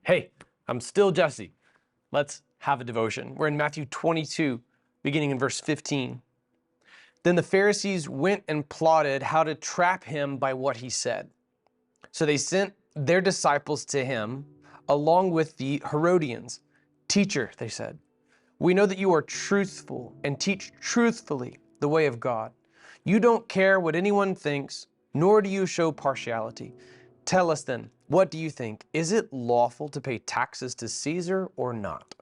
Hey, I'm still Jesse. Let's have a devotion. We're in Matthew 22, beginning in verse 15. Then the Pharisees went and plotted how to trap him by what he said. So they sent their disciples to him along with the Herodians. Teacher, they said, we know that you are truthful and teach truthfully the way of God. You don't care what anyone thinks, nor do you show partiality. Tell us then, what do you think? Is it lawful to pay taxes to Caesar or not?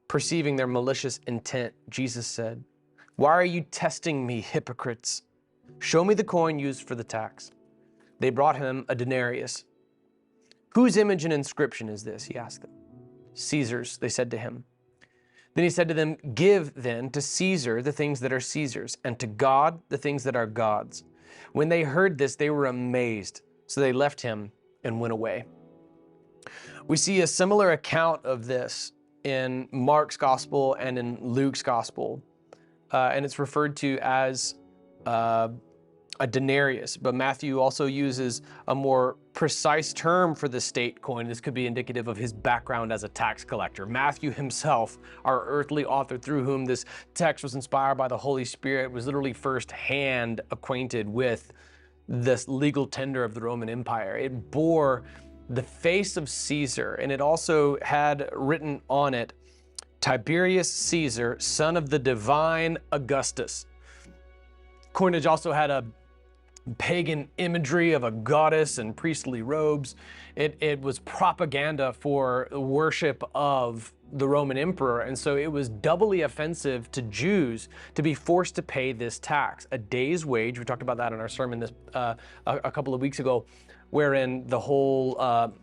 Perceiving their malicious intent, Jesus said, why are you testing me, hypocrites? Show me the coin used for the tax. They brought him a denarius. Whose image and inscription is this? He asked them. Caesar's, they said to him. Then he said to them, give then to Caesar the things that are Caesar's, and to God the things that are God's. When they heard this, they were amazed. So they left him and went away. We see a similar account of this in Mark's gospel and in Luke's gospel. And it's referred to as a denarius, but Matthew also uses a more precise term for the state coin. This could be indicative of his background as a tax collector. Matthew himself, our earthly author through whom this text was inspired by the Holy Spirit, was literally firsthand acquainted with this legal tender of the Roman Empire. It bore the face of Caesar, and it also had written on it, Tiberius Caesar, son of the divine Augustus. Coinage also had a pagan imagery of a goddess and priestly robes. It was propaganda for worship of the Roman emperor, and so it was doubly offensive to Jews to be forced to pay this tax, a day's wage. We talked about that in our sermon a couple of weeks ago, wherein the whole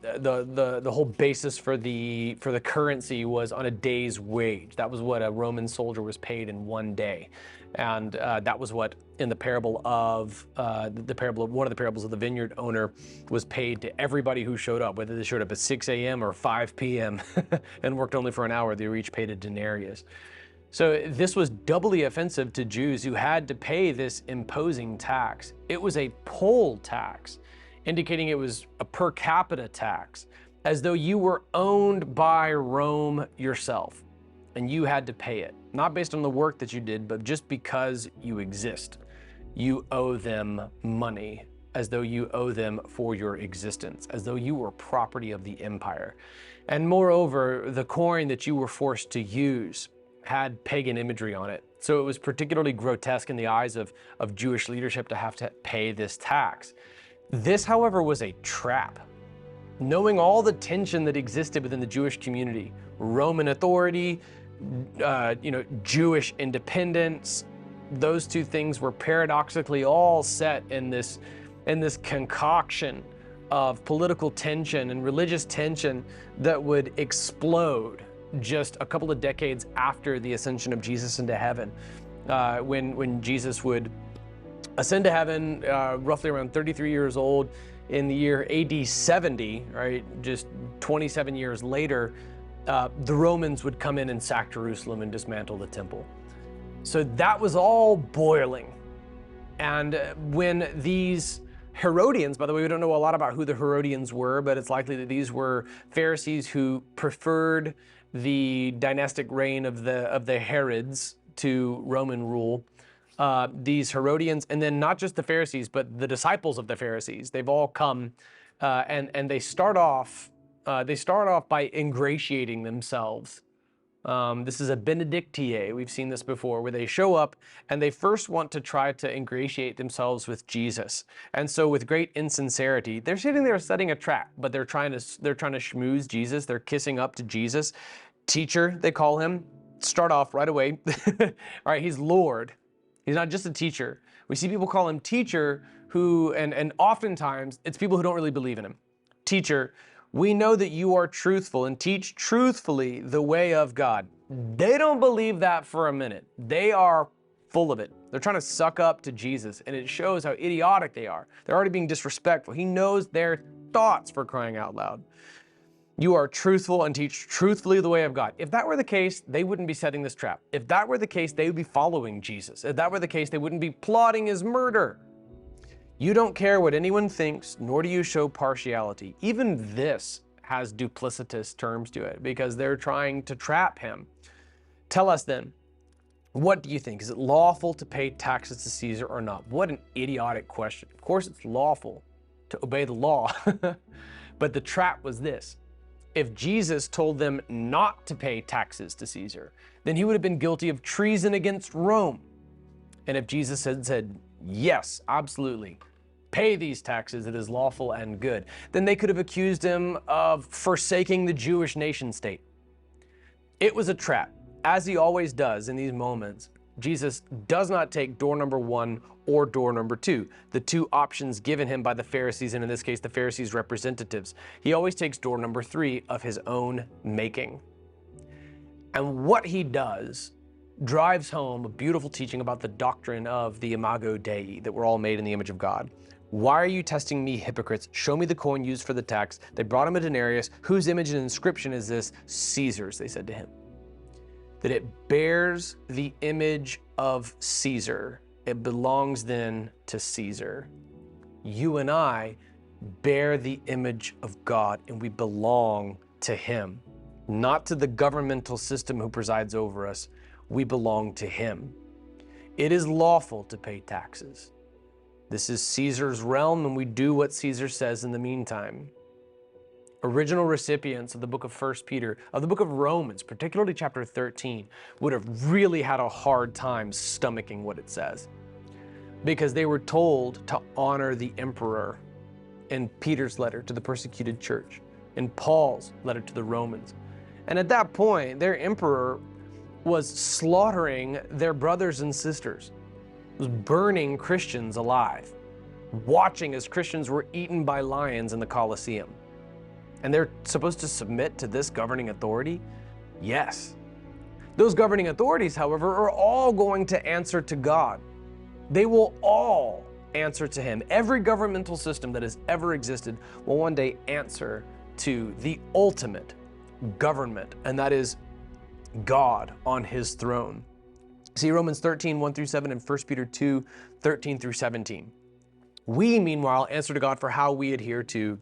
the whole basis for the currency was on a day's wage. That was what a Roman soldier was paid in one day. And that was what, in the parable of one of the parables of the vineyard owner, was paid to everybody who showed up, whether they showed up at 6 a.m. or 5 p.m. and worked only for an hour. They were each paid a denarius. So this was doubly offensive to Jews who had to pay this imposing tax. It was a poll tax, indicating it was a per capita tax, as though you were owned by Rome yourself and you had to pay it. Not based on the work that you did, but just because you exist. You owe them money, as though you owe them for your existence, as though you were property of the empire. And moreover, the coin that you were forced to use had pagan imagery on it. So it was particularly grotesque in the eyes of Jewish leadership to have to pay this tax. This, however, was a trap. Knowing all the tension that existed within the Jewish community, Roman authority, Jewish independence, those two things were paradoxically all set in this concoction of political tension and religious tension that would explode just a couple of decades after the ascension of Jesus into heaven, when Jesus would ascend to heaven, roughly around 33 years old in the year AD 70, right? Just 27 years later, the Romans would come in and sack Jerusalem and dismantle the temple. So that was all boiling. And when these Herodians, by the way, we don't know a lot about who the Herodians were, but it's likely that these were Pharisees who preferred the dynastic reign of the Herods to Roman rule. These Herodians, and then not just the Pharisees, but the disciples of the Pharisees, they've all come and they start off by ingratiating themselves. This is a benedictie. We've seen this before, where they show up and they first want to try to ingratiate themselves with Jesus. And so with great insincerity, they're sitting there setting a trap, but they're trying to schmooze Jesus. They're kissing up to Jesus. Teacher, they call him. Start off right away. All right, he's Lord. He's not just a teacher. We see people call him teacher and oftentimes it's people who don't really believe in him. Teacher, we know that you are truthful and teach truthfully the way of God. They don't believe that for a minute. They are full of it. They're trying to suck up to Jesus, and it shows how idiotic they are. They're already being disrespectful. He knows their thoughts, for crying out loud. You are truthful and teach truthfully the way of God. If that were the case, they wouldn't be setting this trap. If that were the case, they would be following Jesus. If that were the case, they wouldn't be plotting his murder. You don't care what anyone thinks, nor do you show partiality. Even this has duplicitous terms to it because they're trying to trap him. Tell us then, what do you think? Is it lawful to pay taxes to Caesar or not? What an idiotic question. Of course it's lawful to obey the law, but the trap was this. If Jesus told them not to pay taxes to Caesar, then he would have been guilty of treason against Rome. And if Jesus had said, yes, absolutely, pay these taxes, it is lawful and good, then they could have accused him of forsaking the Jewish nation state. It was a trap. As he always does in these moments, Jesus does not take door number one or door number two, the two options given him by the Pharisees, and in this case, the Pharisees' representatives. He always takes door number three of his own making. And what he does drives home a beautiful teaching about the doctrine of the imago Dei, that we're all made in the image of God. Why are you testing me, hypocrites? Show me the coin used for the tax. They brought him a denarius. Whose image and inscription is this? Caesar's, they said to him. That it bears the image of Caesar. It belongs then to Caesar. You and I bear the image of God, and we belong to him, not to the governmental system who presides over us. We belong to him. It is lawful to pay taxes. This is Caesar's realm, and we do what Caesar says in the meantime. Original recipients of the book of 1 Peter, of the book of Romans, particularly chapter 13, would have really had a hard time stomaching what it says, because they were told to honor the emperor in Peter's letter to the persecuted church, in Paul's letter to the Romans. And at that point, their emperor was slaughtering their brothers and sisters, was burning Christians alive, watching as Christians were eaten by lions in the Colosseum. And they're supposed to submit to this governing authority? Yes. Those governing authorities, however, are all going to answer to God. They will all answer to him. Every governmental system that has ever existed will one day answer to the ultimate government, and that is God on his throne. See Romans 13, 1 through 7, and 1 Peter 2, 13 through 17. We, meanwhile, answer to God for how we adhere to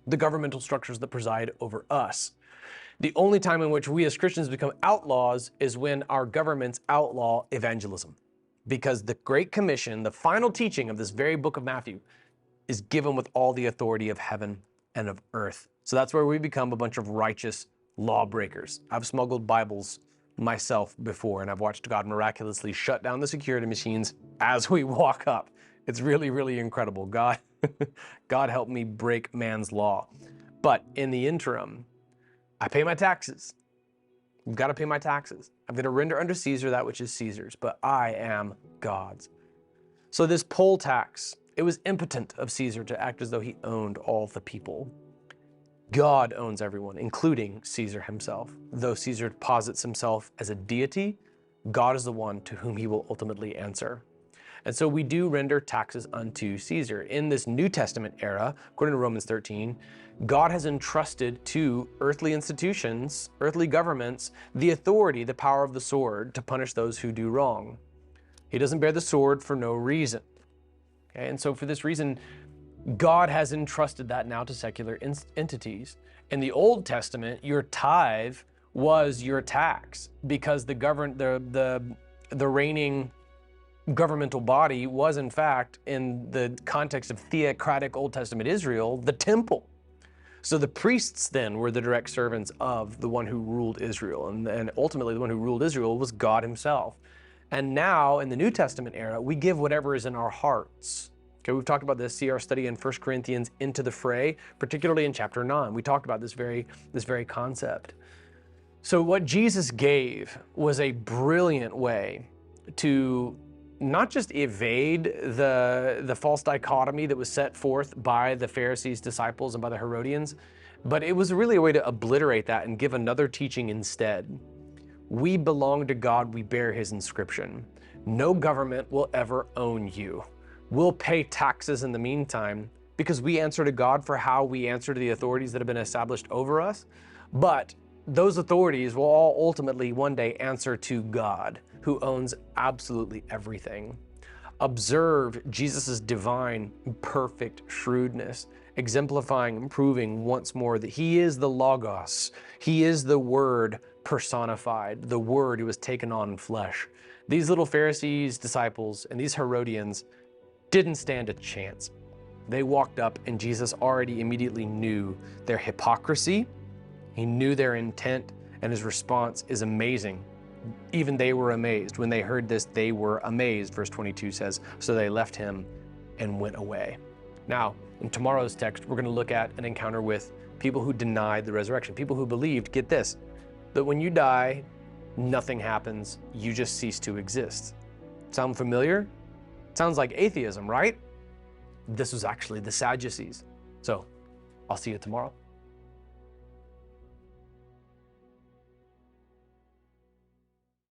the governmental structures that preside over us. The only time in which we as Christians become outlaws is when our governments outlaw evangelism. Because the Great Commission, the final teaching of this very book of Matthew, is given with all the authority of heaven and of earth. So that's where we become a bunch of righteous lawbreakers. I've smuggled Bibles myself before, and I've watched God miraculously shut down the security machines as we walk up. It's really, really incredible. God help me break man's law. But in the interim, I pay my taxes. I've got to pay my taxes. I'm going to render unto Caesar that which is Caesar's, but I am God's. So this poll tax, it was impotent of Caesar to act as though he owned all the people. God owns everyone, including Caesar himself. Though Caesar posits himself as a deity, God is the one to whom he will ultimately answer. And so we do render taxes unto Caesar. In this New Testament era, according to Romans 13, God has entrusted to earthly institutions, earthly governments, the authority, the power of the sword to punish those who do wrong. He doesn't bear the sword for no reason. Okay? And so for this reason, God has entrusted that now to secular entities. In the Old Testament, your tithe was your tax because the reigning governmental body was, in fact, in the context of theocratic Old Testament Israel, the temple. So the priests then were the direct servants of the one who ruled Israel. And ultimately, the one who ruled Israel was God himself. And now, in the New Testament era, we give whatever is in our hearts. Okay, we've talked about this. See our study in 1 Corinthians, Into the Fray, particularly in chapter 9. We talked about this very concept. So what Jesus gave was a brilliant way to not just evade the false dichotomy that was set forth by the Pharisees' disciples and by the Herodians, but it was really a way to obliterate that and give another teaching instead. We belong to God, we bear his inscription. No government will ever own you. We'll pay taxes in the meantime because we answer to God for how we answer to the authorities that have been established over us, but those authorities will all ultimately one day answer to God, who owns absolutely everything. Observe Jesus' divine, perfect shrewdness exemplifying and proving once more that he is the Logos. He is the Word personified, the Word who was taken on in flesh. These little Pharisees, disciples, and these Herodians didn't stand a chance. They walked up and Jesus already immediately knew their hypocrisy. He knew their intent, and his response is amazing. Even they were amazed. When they heard this, they were amazed. Verse 22 says, so they left him and went away. Now, in tomorrow's text, we're going to look at an encounter with people who denied the resurrection, people who believed, get this, that when you die, nothing happens, you just cease to exist. Sound familiar? Sounds like atheism, right? This was actually the Sadducees. So, I'll see you tomorrow.